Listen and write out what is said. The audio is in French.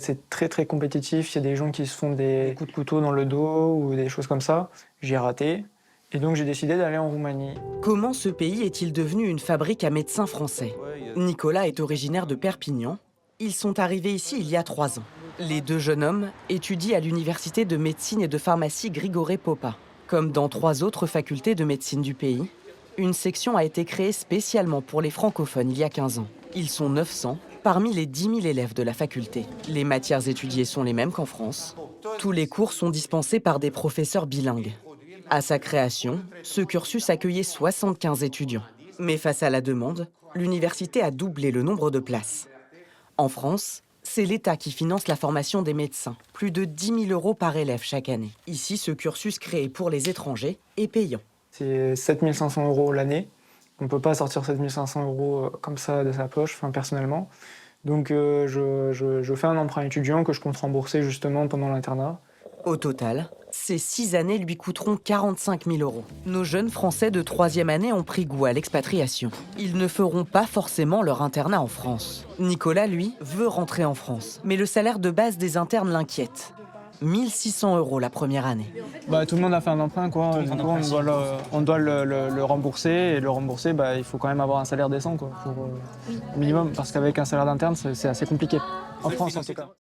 C'est très très compétitif, il y a des gens qui se font des coups de couteau dans le dos ou des choses comme ça. J'ai raté et donc j'ai décidé d'aller en Roumanie. Comment ce pays est-il devenu une fabrique à médecins français? Nicolas est originaire de Perpignan. Ils sont arrivés ici il y a 3 ans. Les deux jeunes hommes étudient à l'université de médecine et de pharmacie Grigoré Popa. Comme dans 3 autres facultés de médecine du pays, une section a été créée spécialement pour les francophones il y a 15 ans. Ils sont 900 parmi les 10 000 élèves de la faculté. Les matières étudiées sont les mêmes qu'en France. Tous les cours sont dispensés par des professeurs bilingues. À sa création, ce cursus accueillait 75 étudiants. Mais face à la demande, l'université a doublé le nombre de places. En France, c'est l'État qui finance la formation des médecins, plus de 10 000 € par élève chaque année. Ici, ce cursus créé pour les étrangers est payant. C'est 7 500 € l'année. On ne peut pas sortir 7 500 € comme ça de sa poche, personnellement. Donc je fais un emprunt étudiant que je compte rembourser justement pendant l'internat. Au total, ces 6 années lui coûteront 45 000 €. Nos jeunes Français de 3e année ont pris goût à l'expatriation. Ils ne feront pas forcément leur internat en France. Nicolas, lui, veut rentrer en France. Mais le salaire de base des internes l'inquiète. 1 600 € la première année. Tout le monde a fait un emprunt, quoi. Du coup, on doit le rembourser. Et le rembourser, il faut quand même avoir un salaire décent, quoi, pour, minimum. Parce qu'avec un salaire d'interne, c'est assez compliqué. En France, en tout cas.